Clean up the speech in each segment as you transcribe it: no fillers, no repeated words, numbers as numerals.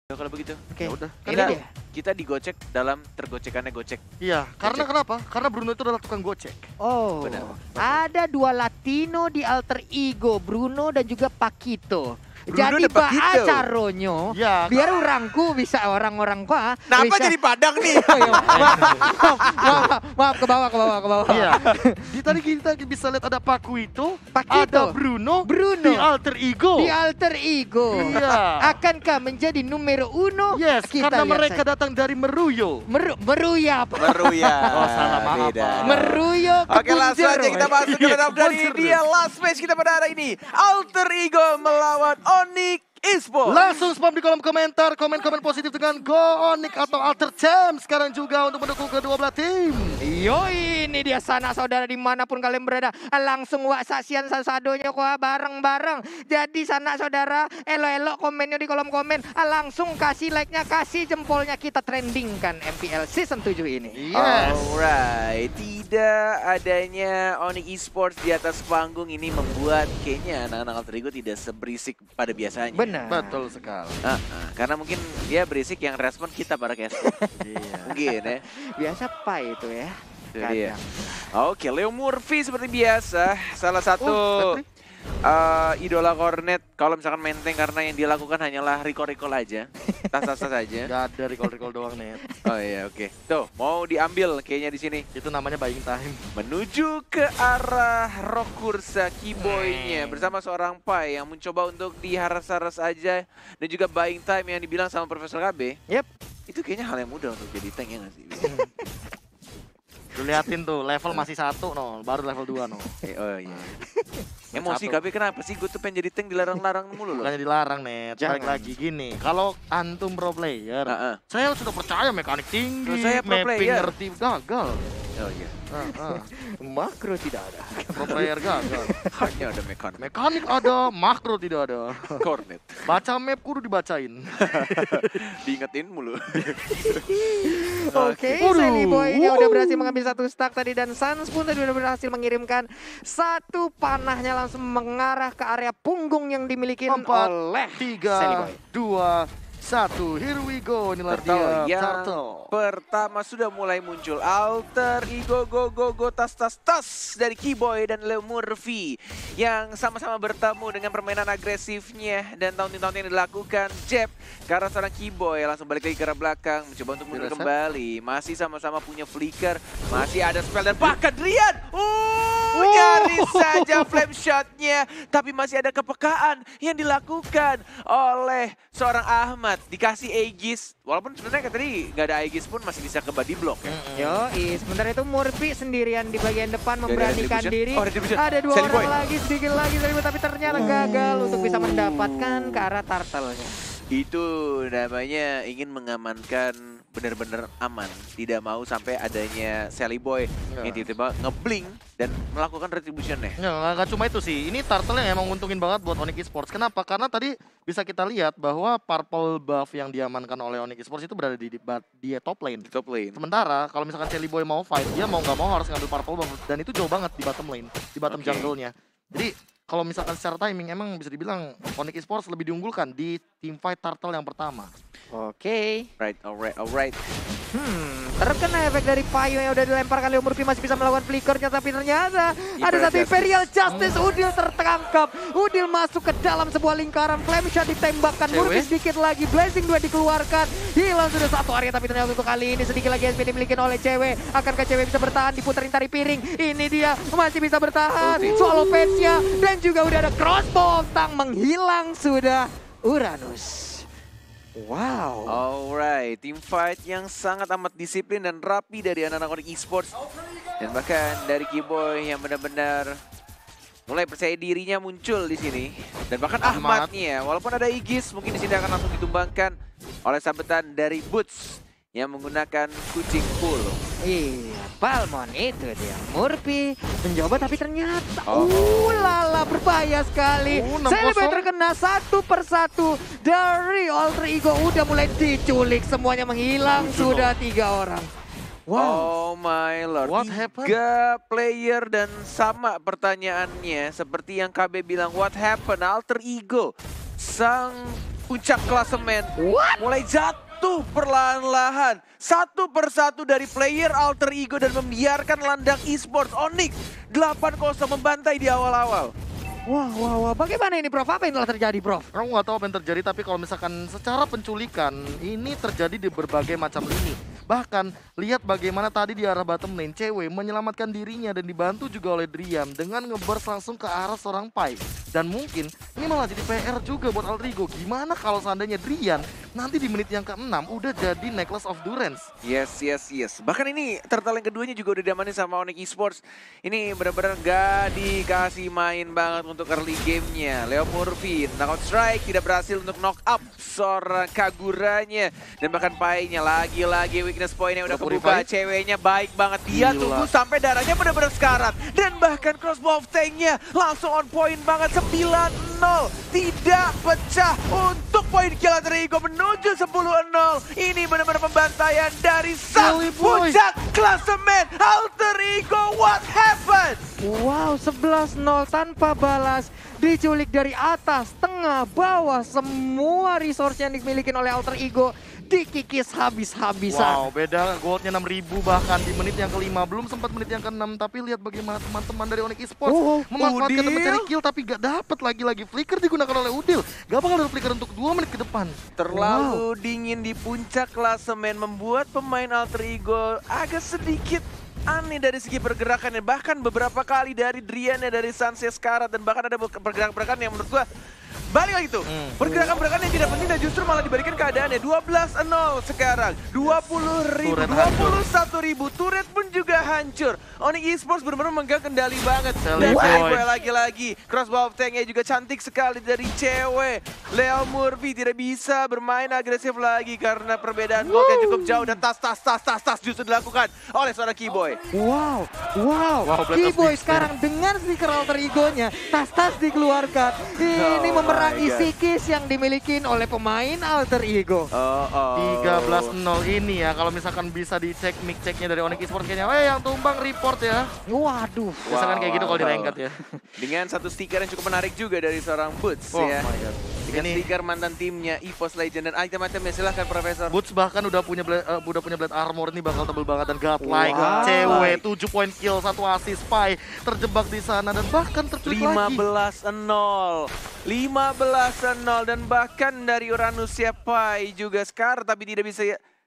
Ya kalau begitu. Oke, Ya udah. ini dia. Kita digocek dalam tergocekannya gocek. Iya, karena Gocek. kenapa? Karena Bruno itu adalah tukang gocek. Oh, Benar. ada dua Latino di alter ego, Bruno dan juga Paquito. Bruno Jadi dan Paquito. acaronyo, Ya, biar orangku bisa orang-orang gua. Kenapa bisa- jadi Padang nih? Oh, iya, maaf, ke bawah. iya. Di tadi kita bisa lihat ada Paquito, Paquito. ada Bruno, Bruno. di alter ego. Di alter ego. Iya. Akankah menjadi numero uno? Yes, Kita karena lihat mereka saja. datang dari Meruyo. Meruyap. Meruya. Oh, salah, maaf, Beda. Pak. Meruyo ke Oke, langsung aja kita masuk ke dalam dari Bonjour. dia last match kita pada hari ini. Alter Ego melawan Onyx Esports. Langsung spam di kolom komentar, komen-komen positif dengan Go Onyx atau Alter Champs sekarang juga untuk mendukung kedua belah tim. Yo, ini dia sanak saudara dimanapun kalian berada. Langsung wak saksian sasadonya kok bareng-bareng. Jadi sanak saudara, elo-elo komennya di kolom komen. Langsung kasih like-nya, kasih jempolnya, kita trendingkan MPL Season 7 ini. Yes. Alright, tidak adanya Onyx Esports di atas panggung ini membuat kayaknya anak-anak Alter Ego tidak seberisik pada biasanya. Benar. Betul sekali. Karena mungkin dia berisik yang respon kita para caster. Iya. Mungkin ya. Biasa pai itu ya. Itu dia. Kadang. Oke, Leo Murphy seperti biasa. Salah satu Oh, idola Cornet. Kalau misalkan main tank karena yang dia lakukan hanyalah recall-recall aja. Tas-tas saja. Gak ada recall-recall doang, Net. Oh iya, oke. Tuh, mau diambil kayaknya di sini. Itu namanya buying time. Menuju ke arah Rokursa Keyboy-nya bersama seorang Pai yang mencoba untuk diharas-haras aja dan juga buying time yang dibilang sama Profesor KB. Yep. Itu kayaknya hal yang mudah untuk jadi tank ya nggak sih? Lu liatin tuh, level masih 1, no. Baru level 2, no. Oh iya. Emosi Satu. KB kenapa sih? Gue tuh pengen jadi tank dilarang-larang mulu loh. Bukannya dilarang, Net. Balik Jangan. lagi gini. Kalau antum pro player, Heeh. saya sudah percaya mekanik tinggi, Loh, saya pro mapping player. ngerti, gagal. Oh iya. Makro tidak ada. Pro player gagal. Hanya ada mekanik. Mekanik ada, makro tidak ada. Cornet. Baca map kudu dibacain. Diingetin mulu. Oke, Waduh. Sally Boy ini udah berhasil mengambil satu stack tadi dan Sans pun tadi udah berhasil mengirimkan satu panahnya langsung mengarah ke area punggung yang dimiliki 4, oleh Sally Boy. 3, 2, 1. Here we go. Inilah Turtle dia, yang Turtle. pertama sudah mulai muncul. Alter Ego go tas dari Keyboy dan Leo Murphy yang sama-sama bertemu dengan permainan agresifnya dan taunting yang dilakukan. Jab ke arah seorang Keyboy langsung balik lagi ke arah belakang mencoba untuk mundur Direset. kembali. Masih sama-sama punya flicker, masih ada spell dan bahkan Rian. Nyaris saja flame shotnya, tapi masih ada kepekaan yang dilakukan oleh seorang Ahmad. Dikasih Aegis, walaupun sebenarnya tadi nggak ada Aegis pun masih bisa ke body block ya. Yoi, sementara itu Murphy sendirian di bagian depan Gak ada memberanikan retribution. diri. Oh, retribution. Ada dua Sally orang Boy. lagi, sedikit lagi tapi ternyata gagal untuk bisa mendapatkan ke arah turtle-nya. Itu namanya ingin mengamankan benar-benar aman. Tidak mau sampai adanya Sally Boy yang tiba-tiba ngeblink dan melakukan retribution-nya. Ya, nggak cuma itu sih. Ini turtle yang emang untungin banget buat Onyx Esports. Kenapa? Karena tadi bisa kita lihat bahwa purple buff yang diamankan oleh Onyx Esports itu berada di top lane. Di top lane. Sementara kalau misalkan Sally Boy mau fight, dia mau nggak mau harus ngambil purple buff dan itu jauh banget di bottom lane, di bottom Oke. jungle-nya. Jadi kalau misalkan secara timing emang bisa dibilang Onyx Esports lebih diunggulkan di teamfight turtle yang pertama. Oke. Alright. Terkena efek dari Payo yang udah dilemparkan. Leo Murphy masih bisa melawan flickernya, tapi ternyata ada satu Imperial Justice. Udil tertangkap. Udil masuk ke dalam sebuah lingkaran. Flame shot ditembakkan. Cewek. Murphy sedikit lagi. Blazing 2 dikeluarkan. Hilang sudah satu area, tapi ternyata untuk kali ini sedikit lagi SP dimiliki oleh cewek. Akankah cewek bisa bertahan? Diputerin tari piring. Ini dia masih bisa bertahan. Swallow fence-nya. Dan juga udah ada crossbow. Tang menghilang sudah Uranus. Wow. Alright, team fight yang sangat amat disiplin dan rapi dari anak-anak Onyx Esports. Dan bahkan dari Keyboy yang benar-benar mulai percaya dirinya muncul di sini. Dan bahkan Ahmad. Ahmadnya, walaupun ada Aegis, mungkin di sini akan langsung ditumbangkan oleh sabetan dari Boots yang menggunakan kucing pool. Iya, Palmon itu dia. Murphy mencoba tapi ternyata lala berbahaya sekali. 6-0. Sally Boy terkena satu persatu dari Alter Ego udah mulai diculik, semuanya menghilang, sudah 3 orang. Wow. Oh my lord, What happened? 3 player dan sama pertanyaannya seperti yang KB bilang, what happened? Alter Ego, sang puncak klasemen mulai jatuh perlahan-lahan. Satu persatu dari player alter ego dan membiarkan landang esports Onyx 8-0 membantai di awal-awal. Wah. Bagaimana ini, Prof? Apa yang telah terjadi, Prof? Aku nggak tahu apa yang terjadi, tapi kalau misalkan secara penculikan, ini terjadi di berbagai macam lini. Bahkan, lihat bagaimana tadi di arah bottom lane, cewek menyelamatkan dirinya dan dibantu juga oleh Driam dengan ngeburst langsung ke arah seorang Pai. Dan mungkin ini malah jadi PR juga buat Alter Ego. Gimana kalau seandainya Drian nanti di menit yang ke-6 udah jadi Necklace of Durance? Yes. Bahkan ini turtle yang keduanya juga udah diamanin sama Onyx Esports. Ini benar-benar gak dikasih main banget untuk early gamenya. Leo Murphy, knockout strike, tidak berhasil untuk knock up seorang Kaguranya. Dan bahkan Pai-nya lagi-lagi weakness point-nya udah kebuka. Ceweknya baik banget. Dia tunggu sampai darahnya benar-benar sekarat. Dan bahkan crossbow of tank-nya langsung on point banget. 9-0. Tidak pecah untuk poin kill Alter Ego menuju 10-0. Ini benar-benar pembantaian dari sang puncak klasemen Alter Ego. What happened? Wow, 11-0 tanpa balas. Diculik dari atas, tengah, bawah. Semua resource yang dimiliki oleh Alter Ego dikikis habis-habisan. Wow, beda goldnya 6.000 bahkan di menit yang ke-5. Belum sempat menit yang ke-6, tapi lihat bagaimana teman-teman dari Onyx Esports memanfaatkan dan mencari kill, tapi gak dapat lagi-lagi. Flicker digunakan oleh Udil. Gak bakal ada flicker untuk 2 menit ke depan. Terlalu dingin di puncak klasemen membuat pemain Alter Ego agak sedikit aneh dari segi pergerakannya. Bahkan beberapa kali dari Driannya, dari Sunset Karat, dan bahkan ada pergerakan-pergerakan yang menurut gua balik lagi tuh. Pergerakan-pergerakan yang tidak penting dan justru malah diberikan keadaannya. 12-0 sekarang. 20.000, 21.000. Turret pun juga hancur. Onyx Esports benar-benar memegang kendali banget. Dan gue lagi-lagi. Crossbow of tank-nya juga cantik sekali dari cewek. Leo Murphy tidak bisa bermain agresif lagi karena perbedaan gold yang cukup jauh. Dan tas justru dilakukan oleh seorang Keyboy. Wow. Keyboy sekarang dengan stiker Alter Ego-nya, tas-tas dikeluarkan. Ini memerangi psikis yang dimiliki oleh pemain Alter Ego. 13-0 ini ya, kalau misalkan bisa dicek mic checknya dari Onyx Esports kayaknya, yang tumbang report ya. Waduh. Misalkan kayak gitu kalau di ranked ya. Dengan satu stiker yang cukup menarik juga dari seorang Boots ya. My God. Dengan stiker mantan timnya EVOS Legend dan item-itemnya. Silahkan Profesor. Boots bahkan udah punya blade armor, ini bakal tebel banget dan godlike. Cewek 7 point kill, 1 assist, Pai terjebak di sana dan bahkan terculik lagi. 15-0 dan bahkan dari Uranus Pai juga Scar tapi tidak bisa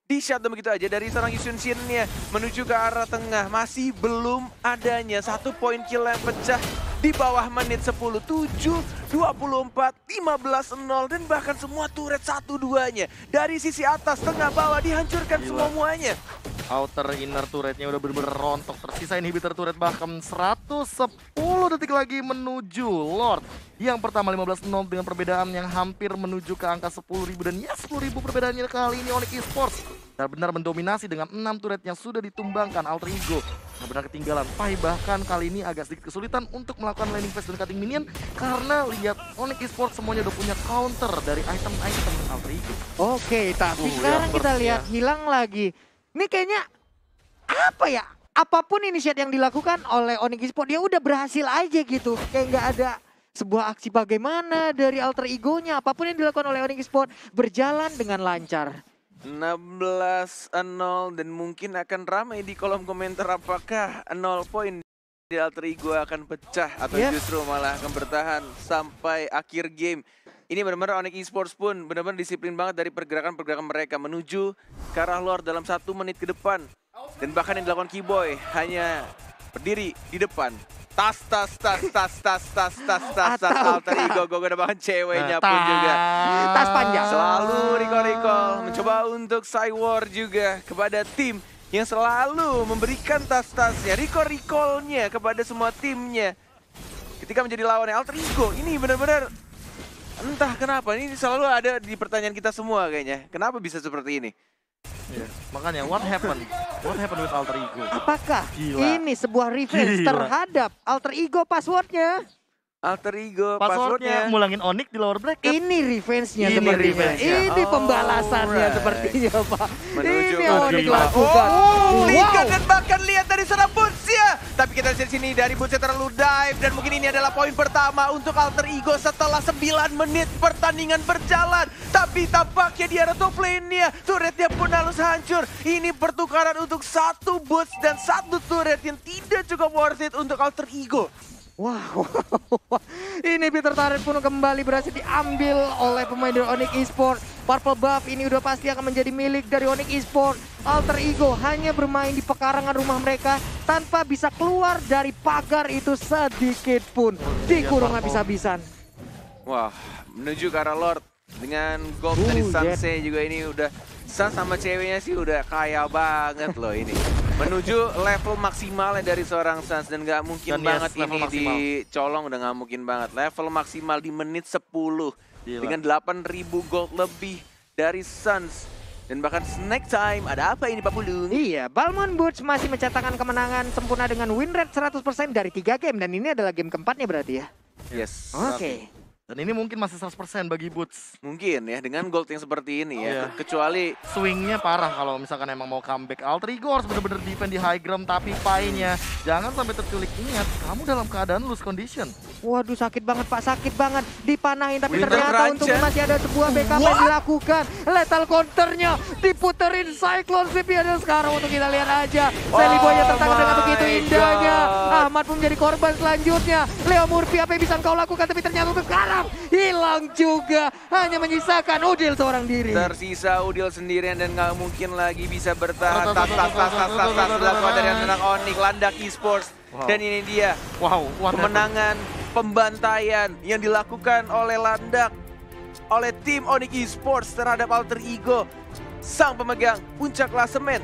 di-shutdown begitu aja dari seorang Yusun Shin-nya menuju ke arah tengah. Masih belum adanya 1 point kill yang pecah di bawah menit 10. 7, 24, 15-0 dan bahkan semua turret 1-2-nya dari sisi atas, tengah, bawah dihancurkan semuanya. Outer inner turretnya udah bener-bener rontok. Tersisa inhibitor turret bahkan 110 detik lagi menuju Lord. Yang pertama 15-0 dengan perbedaan yang hampir menuju ke angka 10.000. Dan ya 10.000 perbedaannya kali ini Onyx Esports benar-benar mendominasi dengan 6 turret yang sudah ditumbangkan. Alter Ego benar-benar ketinggalan. Pai bahkan kali ini agak sedikit kesulitan untuk melakukan landing phase dan cutting minion. Karena lihat Onyx Esports semuanya udah punya counter dari item-item Alter Ego. Oke, tapi sekarang kita lihat hilang lagi. Ini kayaknya apa ya? Apapun inisiatif yang dilakukan oleh Onyx Esports, dia udah berhasil aja gitu. Kayak nggak ada sebuah aksi bagaimana dari Alter Ego-nya. Apapun yang dilakukan oleh Onyx Esports berjalan dengan lancar. 16-0 dan mungkin akan ramai di kolom komentar apakah 0 poin di Alter Ego akan pecah atau justru malah akan bertahan sampai akhir game. Ini benar-benar Onyx Esports pun benar-benar disiplin banget dari pergerakan-pergerakan mereka menuju ke arah Lord dalam 1 menit ke depan. Dan bahkan yang dilakukan Keyboy hanya berdiri di depan. Tas Alter Ego, gue udah bahkan ceweknya pun juga. Tas panjang. Selalu recall mencoba untuk Cywar juga kepada tim yang selalu memberikan tas-tasnya, recall-nya kepada semua timnya. Ketika menjadi lawannya Alter Ego, ini benar-benar entah kenapa, ini selalu ada di pertanyaan kita semua kayaknya. Kenapa bisa seperti ini? Makanya, what happened? What happened with Alter Ego? Apakah ini sebuah revenge terhadap Alter Ego passwordnya? Alter Ego, Passwordnya mulangin Onyx di lower bracket. Ini revenge-nya Ini sepertinya. revenge-nya. Ini pembalasannya Alright. sepertinya, Pak. Menuju Ini ke Onyx gila. lakukan. Flicker dan bahkan lihat dari sana Boots-nya. Tapi kita lihat di sini dari Boots-nya terlalu dive. Dan mungkin ini adalah poin pertama untuk Alter Ego setelah 9 menit pertandingan berjalan. Tapi tampaknya di arah top lane-nya, turretnya pun harus hancur. Ini pertukaran untuk 1 Boots dan 1 turret yang tidak cukup worth it untuk Alter Ego. Wow, ini Peter Turret pun kembali berhasil diambil oleh pemain dari Onyx Esports. Purple buff ini udah pasti akan menjadi milik dari Onyx Esports. Alter Ego hanya bermain di pekarangan rumah mereka tanpa bisa keluar dari pagar itu sedikit pun. Dikurung habis-habisan. Wah, menuju ke arah Lord dengan gold dari Sanse juga ini udah Sans sama ceweknya sih udah kaya banget loh ini. Menuju level maksimalnya dari seorang Sans dan gak mungkin Dan banget level ini maksimal. dicolong, udah gak mungkin banget. Level maksimal di menit 10 Gila. dengan 8.000 gold lebih dari Sans. Dan bahkan snack time, ada apa ini Pak Pulung? Iya, Balmond Boots masih mencetakkan kemenangan sempurna dengan win rate 100% dari 3 game. Dan ini adalah game keempatnya berarti ya? Yes. Oke. Dan ini mungkin masih 100% bagi Boots. Mungkin ya dengan gold yang seperti ini ya. Iya. Kecuali Swingnya parah kalau misalkan emang mau comeback. Alter Ego harus bener-bener defend di high ground, tapi Pai-nya jangan sampai terculik. Ingat, kamu dalam keadaan lose condition. Waduh, sakit banget Pak, sakit banget. Dipanahin tapi Winter ternyata Rancen. untungnya masih ada sebuah backup yang dilakukan. Lethal counternya diputerin Cyclone Sweep ya. Dan sekarang untuk kita lihat aja. Sally Boy yang tertangkap dengan begitu my indahnya. God. Ahmad pun menjadi korban selanjutnya. Leo Murphy apa yang bisa kau lakukan, tapi ternyata untuk sekarang hilang juga. Hanya menyisakan Udil seorang diri. tersisa Udil sendirian dan nggak mungkin lagi bisa bertahan. Tas dilakukan dari anak Onyx, Landak Esports. Wow. Dan ini dia Wow, what happened? kemenangan, pembantaian yang dilakukan oleh Landak, oleh tim Onyx Esports terhadap Alter Ego, sang pemegang puncak klasemen